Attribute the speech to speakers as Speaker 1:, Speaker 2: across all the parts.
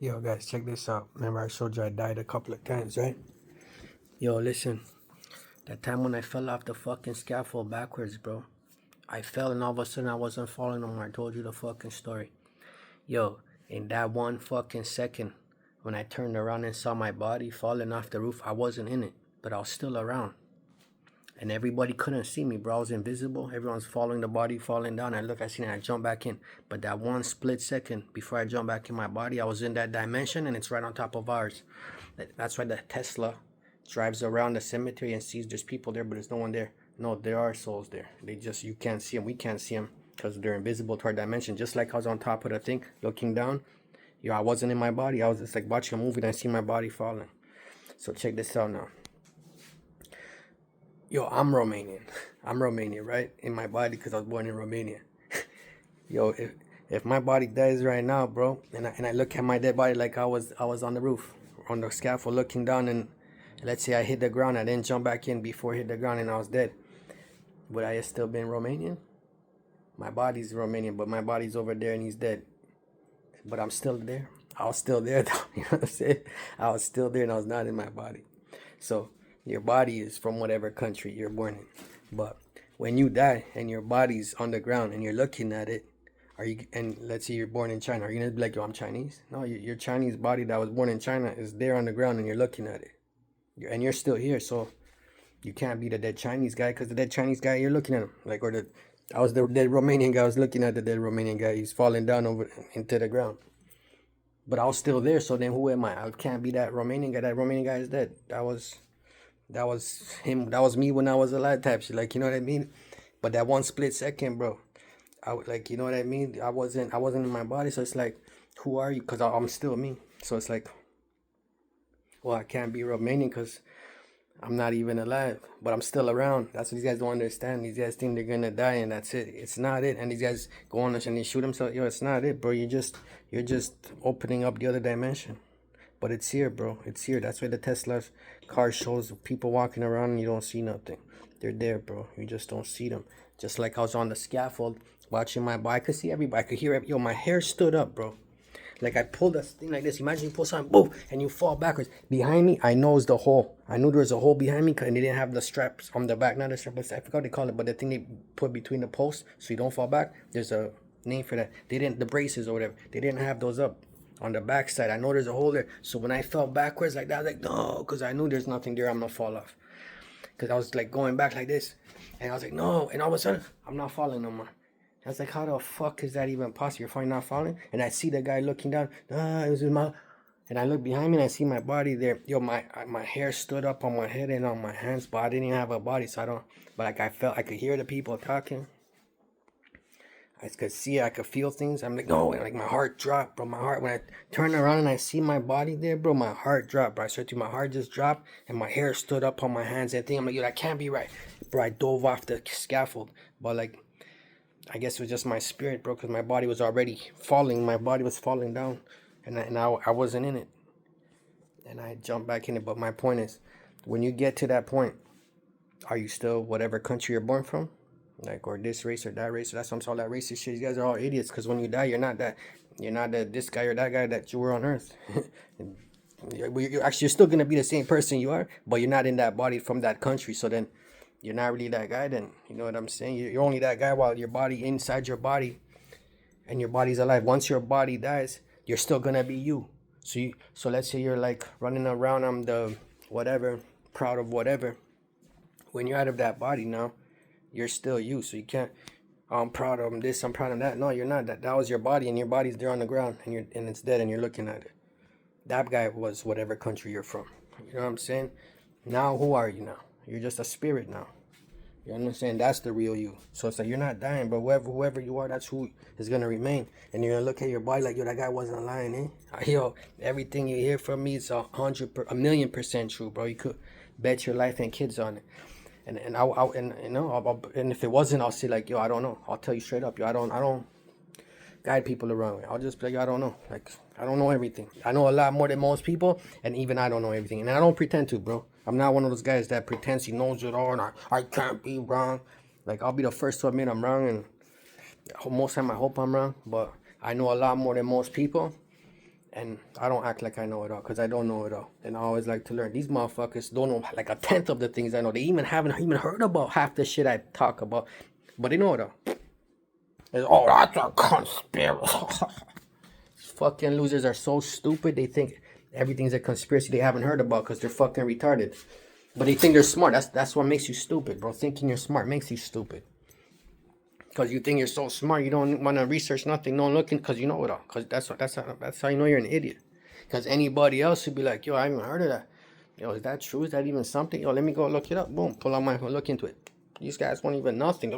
Speaker 1: Yo, guys, check this out. Remember, I showed you I died a couple of times, right? Yo, listen. That time when I fell off the fucking scaffold backwards, bro. I fell and all of a sudden I wasn't falling no more. I told you the fucking story. Yo, in that one fucking second, when I turned around and saw my body falling off the roof, I wasn't in it, but I was still around. And everybody couldn't see me, bro. I was invisible. Everyone's following the body, falling down. I seen it, I jumped back in. But that one split second before I jumped back in my body, I was in that dimension and it's right on top of ours. That's why the Tesla drives around the cemetery and sees there's people there, but there's no one there. No, there are souls there. You can't see them. We can't see them because they're invisible to our dimension. Just like I was on top of the thing, looking down. I wasn't in my body. I was just like watching a movie and I see my body falling. So check this out now. Yo, I'm Romanian. I'm Romanian, right? In my body because I was born in Romania. Yo, if my body dies right now, bro, and I look at my dead body like I was on the roof, on the scaffold looking down, and let's say I hit the ground, I didn't jump back in before I hit the ground and I was dead. Would I have still been Romanian? My body's Romanian, but my body's over there and he's dead. But I'm still there. I was still there though, you know what I'm saying? I was still there and I was not in my body. So your body is from whatever country you're born in. But when you die and your body's on the ground and you're looking at it, and let's say you're born in China, are you gonna be like, yo, I'm Chinese? No, your Chinese body that was born in China is there on the ground and you're looking at it. And you're still here, so you can't be the dead Chinese guy because the dead Chinese guy, you're looking at him. I was the dead Romanian guy, I was looking at the dead Romanian guy. He's falling down over into the ground. But I was still there, so then who am I? I can't be that Romanian guy. That Romanian guy is dead. That was him. That was me when I was alive type shit. Like, you know what I mean? But that one split second, bro, you know what I mean? I wasn't in my body, so it's like, who are you? Because I'm still me. So it's like, well, I can't be Romanian because I'm not even alive, but I'm still around. That's what these guys don't understand. These guys think they're gonna die and that's it. It's not it. And these guys go on and they shoot themselves. Yo, it's not it, bro. You're just opening up the other dimension. But it's here, bro. It's here. That's why the Tesla car shows people walking around and you don't see nothing. They're there, bro. You just don't see them. Just like I was on the scaffold watching my body. I could see everybody. I could hear everybody. Yo, my hair stood up, bro. Like I pulled a thing like this. Imagine you pull something, boom, and you fall backwards. Behind me, I know it's the hole. I knew there was a hole behind me and they didn't have the straps on the back. Not the strap, but I forgot what they call it. But the thing they put between the posts so you don't fall back. There's a name for that. The braces or whatever. They didn't have those up on the back side. I know there's a hole there. So when I fell backwards like that, I was like, no, because I knew there's nothing there. I'm going to fall off. Because I was like going back like this. And I was like, no. And all of a sudden, I'm not falling no more. I was like, how the fuck is that even possible? You're finally not falling? And I see the guy looking down. It was in my... And I look behind me and I see my body there. Yo, my hair stood up on my head and on my hands, but I didn't even have a body, so I don't... But like I could hear the people talking. I could see it, I could feel things. I'm like, no, and like my heart dropped, bro. My heart, when I turn around and I see my body there, bro, my heart dropped, bro. I swear to you, my heart just dropped and my hair stood up on my hands and thing. I'm like, yo, that can't be right. Bro, I dove off the scaffold. But like, I guess it was just my spirit, bro, because my body was already falling. My body was falling down and I wasn't in it. And I jumped back in it. But my point is, when you get to that point, are you still whatever country you're born from? Like, or this race or that race. So that's why I'm saying all that racist shit. You guys are all idiots because when you die, you're not this guy or that guy that you were on earth. You're still going to be the same person you are, but you're not in that body from that country. So then you're not really that guy then. You know what I'm saying? You're only that guy while your body inside your body and your body's alive. Once your body dies, you're still going to be you. So let's say you're like running around, I'm the whatever, proud of whatever. When you're out of that body now, you're still you. So you can't, I'm proud of this, I'm proud of that. No, you're not. That was your body and your body's there on the ground and it's dead and you're looking at it. That guy was whatever country you're from. You know what I'm saying? Now who are you now? You're just a spirit now. You know what I'm saying? That's the real you. So it's like you're not dying, but whoever you are, that's who is gonna remain. And you're gonna look at your body like, yo, that guy wasn't lying, eh? Yo, everything you hear from me is 1,000,000% true, bro. You could bet your life and kids on it. And if it wasn't, I'll say like, yo, I don't know. I'll tell you straight up, yo, I don't guide people the wrong way. I'll just be like, yo, I don't know. Like, I don't know everything. I know a lot more than most people, and even I don't know everything. And I don't pretend to, bro. I'm not one of those guys that pretends he knows it all, and I can't be wrong. Like, I'll be the first to admit I'm wrong, and most of the time I hope I'm wrong, but I know a lot more than most people. And I don't act like I know it all, because I don't know it all. And I always like to learn. These motherfuckers don't know like a tenth of the things I know. They even haven't even heard about half the shit I talk about. But they know it all. It's, oh, that's a conspiracy. Fucking losers are so stupid. They think everything's a conspiracy they haven't heard about because they're fucking retarded. But they think they're smart. That's what makes you stupid, bro. Thinking you're smart makes you stupid. Because you think you're so smart, you don't want to research nothing, no looking, because you know it all. Because that's how you know you're an idiot. Because anybody else would be like, yo, I haven't heard of that. Yo, is that true? Is that even something? Yo, let me go look it up. Boom, pull out my phone, look into it. These guys won't even nothing.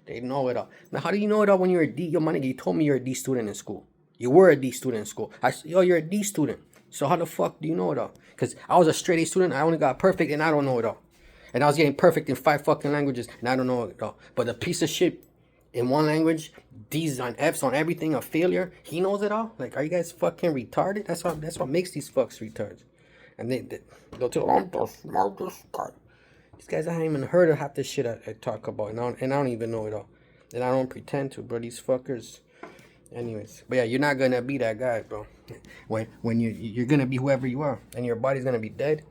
Speaker 1: They know it all. Now, how do you know it all when you're a D? Yo, my nigga, you told me you're a D student in school. You were a D student in school. Yo, you're a D student. So how the fuck do you know it all? Because I was a straight A student. I only got perfect, and I don't know it all. And I was getting perfect in 5 fucking languages, and I don't know it all. But the piece of shit in one language, D's on F's on everything, a failure, he knows it all? Like, are you guys fucking retarded? That's what makes these fucks retards. And they'll tell, I'm the smartest guy. These guys, I haven't even heard of half the shit I talk about, and I don't even know it all. And I don't pretend to, bro. These fuckers. Anyways, but yeah, you're not gonna be that guy, bro. When you're gonna be whoever you are, and your body's gonna be dead.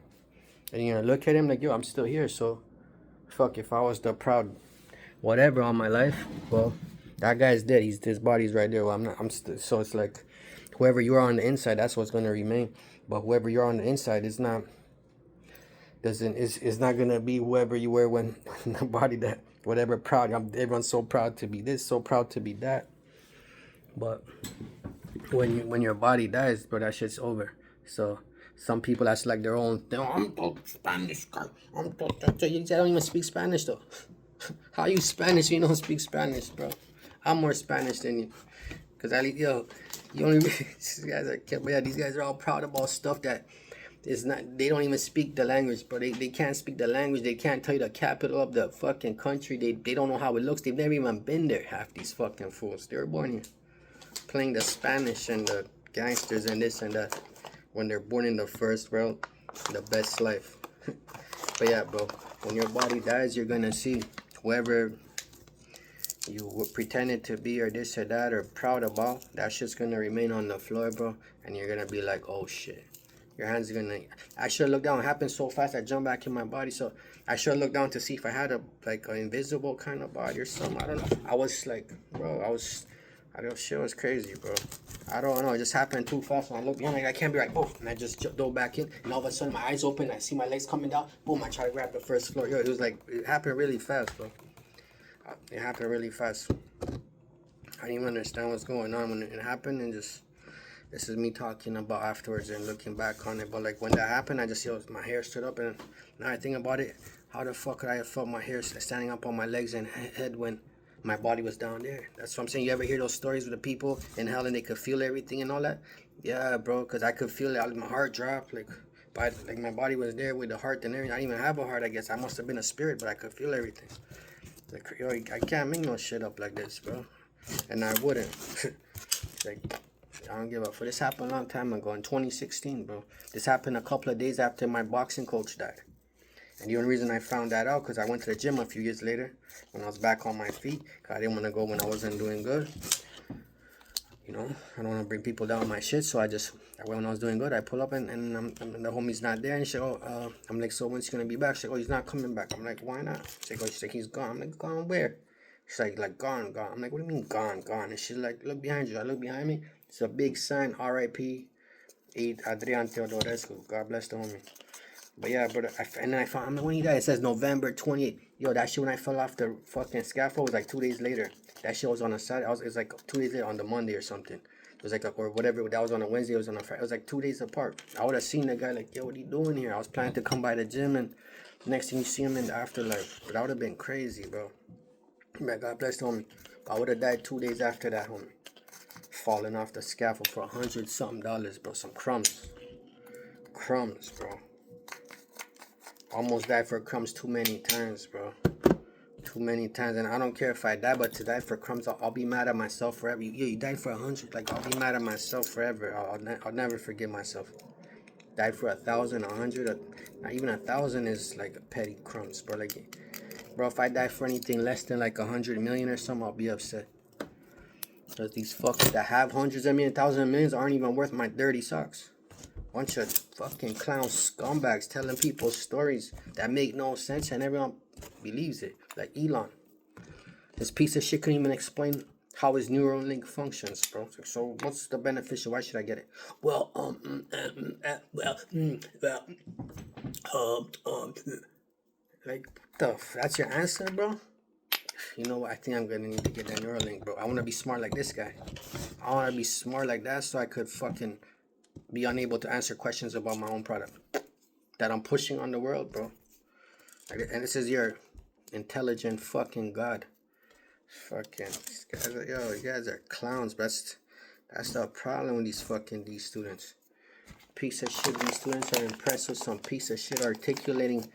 Speaker 1: And you're gonna look at him like, yo, I'm still here, so fuck, if I was the proud whatever all my life, well, that guy's dead. His body's right there. Well, I'm not. I'm still. So it's like, whoever you are on the inside, that's what's gonna remain. But whoever you're on the inside is not. Is not gonna be whoever you were when the body that whatever proud. Everyone's so proud to be this, so proud to be that. But when your body dies, bro, that shit's over. So. Some people that's like their own thing. I'm the Spanish guy. You don't even speak Spanish though. How you Spanish if you don't speak Spanish, bro? I'm more Spanish than you. Cause I yo, you only these guys are but yeah, these guys are all proud about stuff that is not. They don't even speak the language, bro. They can't speak the language. They can't tell you the capital of the fucking country. They don't know how it looks. They've never even been there. Half these fucking fools. They were born here, playing the Spanish and the gangsters and this and that. When they're born in the first world, the best life. But yeah, bro, when your body dies, you're gonna see whoever you pretended to be or this or that or proud about, that shit's gonna remain on the floor, bro. And you're gonna be like, oh shit. Your hands are gonna. I should look down. It happened so fast. I jumped back in my body. So I should look down to see if I had a like an invisible kind of body or something. I don't know. I was like, bro, I don't. Shit was crazy, bro. I don't know. It just happened too fast. And I looked behind, like I can't be right. Boom, and I just dove back in. And all of a sudden, my eyes open. I see my legs coming down. Boom, I try to grab the first floor. Yo, it was like it happened really fast, bro. It happened really fast. I didn't even understand what's going on when it happened, and just. This is me talking about afterwards and looking back on it. But like when that happened, I just my hair stood up, and now I think about it, how the fuck could I have felt my hair standing up on my legs and head when my body was down there? That's what I'm saying. You ever hear those stories with the people in hell and they could feel everything and all that? Yeah, bro, because I could feel it. My heart dropped. Like my body was there with the heart and everything. I didn't even have a heart, I guess. I must have been a spirit, but I could feel everything. Like, yo, I can't make no shit up like this, bro. And I wouldn't. Like, I don't give a fuck. This happened a long time ago in 2016, bro. This happened a couple of days after my boxing coach died. And the only reason I found that out because I went to the gym a few years later when I was back on my feet. Cause I didn't want to go when I wasn't doing good. You know, I don't want to bring people down my shit. So I went when I was doing good. I pull up and the homie's not there. And she I'm like, so when's he going to be back? She's like, oh, he's not coming back. I'm like, why not? She's like, he's gone. I'm like, gone where? She's like, gone. I'm like, what do you mean gone? And she's like, look behind you. I look behind me. It's a big sign, R.I.P. Adrian Teodorescu. God bless the homie. But yeah, brother, and then I found, I'm like, when he died, it says November 28th. Yo, that shit when I fell off the fucking scaffold was like 2 days later. That shit was on a Saturday. It was like 2 days later on the Monday or something. It was like, or whatever, that was on a Wednesday, it was on a Friday. It was like 2 days apart. I would have seen the guy like, yo, what are you doing here? I was planning to come by the gym, and next thing you see him in the afterlife. But that would have been crazy, bro. Man, God bless the homie. I would have died 2 days after that, homie. Falling off the scaffold for $100-something, bro. Some crumbs, bro. Almost died for crumbs too many times, bro. Too many times, and I don't care if I die, but to die for crumbs, I'll be mad at myself forever. You died for 100, like I'll be mad at myself forever. I'll never forgive myself. Died for 1,000, 100, not even 1,000 is like a petty crumbs, bro. Like, bro, if I die for anything less than like 100 million or something, I'll be upset. Because these fuckers that have hundreds of millions, thousands of millions aren't even worth my dirty socks. Bunch of fucking clown scumbags telling people stories that make no sense and everyone believes it. Like Elon. This piece of shit couldn't even explain how his Neuralink functions, bro. So what's the beneficial? Why should I get it? Well, like, that's your answer, bro? You know what? I think I'm gonna need to get that Neuralink, bro. I wanna be smart like this guy. I wanna be smart like that so I could fucking be unable to answer questions about my own product that I'm pushing on the world, bro. And this is your intelligent fucking god. Fucking you guys are clowns. That's the problem with these students. Piece of shit. These students are impressed with some piece of shit articulating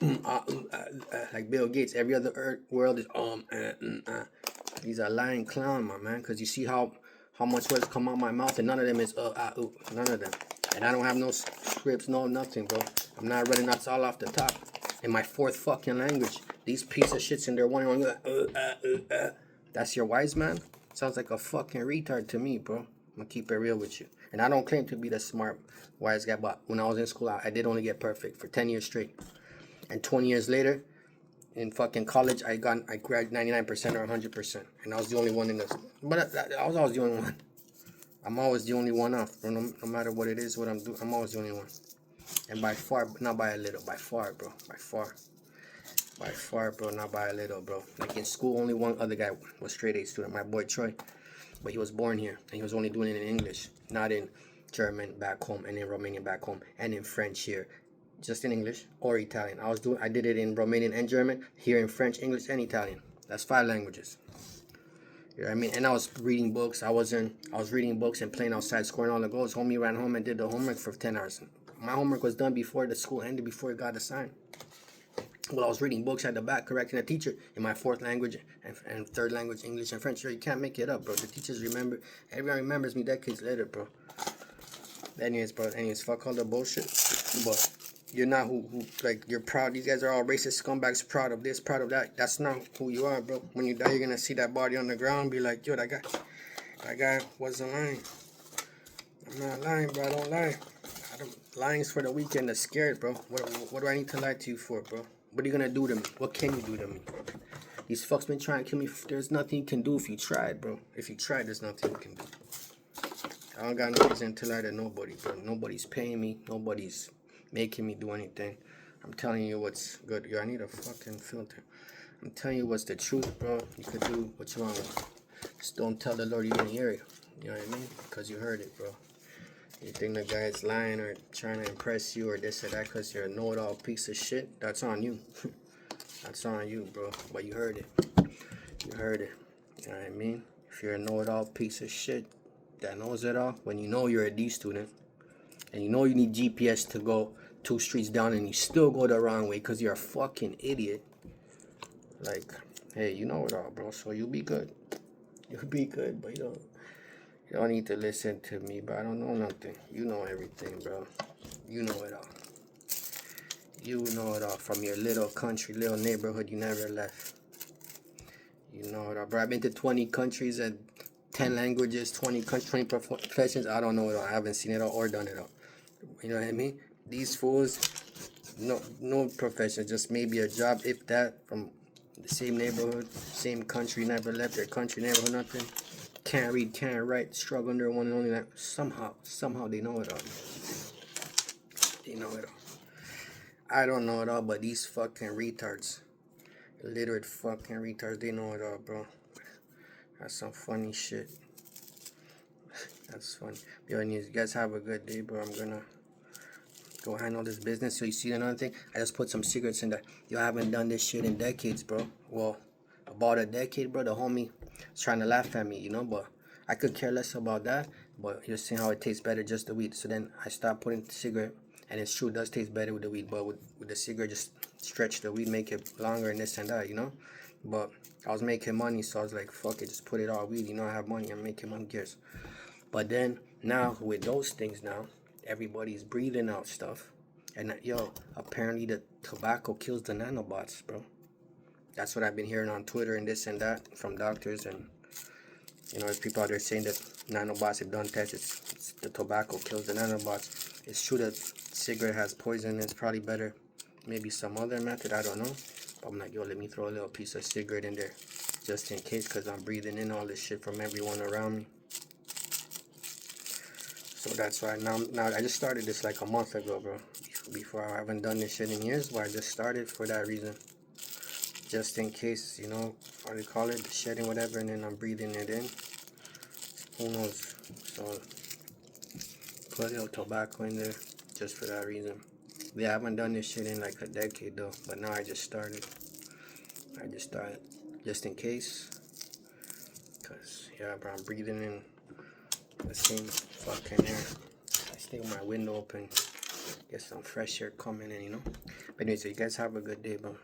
Speaker 1: like Bill Gates. Every other world is These are lying clown, my man. Cause you see how much words come out my mouth, and none of them is none of them. And I don't have no scripts, no nothing, bro. I'm not running that's all off the top. In my fourth fucking language. These piece of shits in there wondering, that's your wise man? Sounds like a fucking retard to me, bro. I'm gonna keep it real with you. And I don't claim to be the smart, wise guy, but when I was in school, I did only get perfect for 10 years straight. And 20 years later, in fucking college, I grabbed 99% or 100%. And I was the only one in this. But I was always the only one. I'm always the only one off, bro. No matter what it is, what I'm doing, I'm always the only one. And by far, not by a little, by far, bro. By far. By far, bro, not by a little, bro. Like in school, only one other guy was straight A student, my boy Troy. But he was born here, and he was only doing it in English, not in German back home, and in Romanian back home, and in French here. Just in English or Italian. I did it in Romanian and German, here in French, English, and Italian. That's 5 languages. You know what I mean? And I was reading books. I was reading books and playing outside, scoring all the goals. Homie ran home and did the homework for 10 hours. My homework was done before the school ended, before it got assigned. Well, I was reading books at the back, correcting the teacher in my 4th language and 3rd language, English and French. You can't make it up, bro. The teachers remember. Everyone remembers me decades later, bro. Anyways, fuck all the bullshit. But you're not who like, you're proud. These guys are all racist scumbags, proud of this, proud of that. That's not who you are, bro. When you die, you're gonna see that body on the ground and be like, yo, that guy wasn't lying. I'm not lying, bro. I don't lie. Lying's for the weak and the scared, bro. What do I need to lie to you for, bro? What are you gonna do to me? What can you do to me? These fucks been trying to kill me. There's nothing you can do if you tried, bro. If you tried, there's nothing you can do. I don't got no reason to lie to nobody, bro. Nobody's paying me. Nobody's making me do anything. I'm telling you what's good. Yo, I need a fucking filter. I'm telling you what's the truth, bro. You could do what you want with. Just don't tell the Lord you didn't hear it. You know what I mean? Because you heard it, bro. You think the guy's lying or trying to impress you or this or that because you're a know-it-all piece of shit? That's on you. That's on you, bro. But you heard it. You heard it. You know what I mean? If you're a know-it-all piece of shit that knows it all, when you know you're a D student and you know you need GPS to go 2 streets down and you still go the wrong way because you're a fucking idiot, like, hey, you know it all, bro. So you'll be good. You'll be good, but you don't need to listen to me, bro. I don't know nothing. You know everything, bro. You know it all. You know it all from your little country, little neighborhood you never left. You know it all, bro. I've been to 20 countries and 10 languages, 20 countries, 20 professions. I don't know it all. I haven't seen it all or done it all. You know what I mean? These fools, no profession, just maybe a job, if that, from the same neighborhood, same country, never left their country, neighborhood, nothing. Can't read, can't write, struggle under one and only that. Somehow they know it all. They know it all. I don't know it all, but these fucking retards, illiterate fucking retards, they know it all, bro. That's some funny shit. That's funny. Yo, you guys have a good day, bro. I'm gonna go handle this business. So you see another thing? I just put some secrets in there. Yo, I haven't done this shit in decades, bro. Well, about a decade, bro. The homie was trying to laugh at me, you know, but I could care less about that. But you're seeing how it tastes better, just the weed. So then I stopped putting the cigarette. And it's true, it does taste better with the weed. But with the cigarette, just stretch the weed, make it longer and this and that, you know? But I was making money, so I was like, fuck it, just put it all weed. You know, I have money, I'm making money, gears. But then, now, with those things now, everybody's breathing out stuff. And, yo, apparently the tobacco kills the nanobots, bro. That's what I've been hearing on Twitter and this and that from doctors. And You know, there's people out there saying that nanobots have done tests. It's the tobacco kills the nanobots. It's true that cigarette has poison. It's probably better, maybe some other method. I don't know. But I'm like, yo, let me throw a little piece of cigarette in there, just in case, because I'm breathing in all this shit from everyone around me. So that's why now I just started this like a month ago, bro. Before, I haven't done this shit in years, but I just started for that reason. Just in case, you know, how do you call it, the shedding, whatever, and then I'm breathing it in. Who knows? So put a little tobacco in there just for that reason. Yeah, I haven't done this shit in like a decade though, but now I just started just in case. Cause yeah, bro, I'm breathing in the same fucking air. I stay with my window open, get some fresh air coming in, you know. But anyway, so you guys have a good day, bro.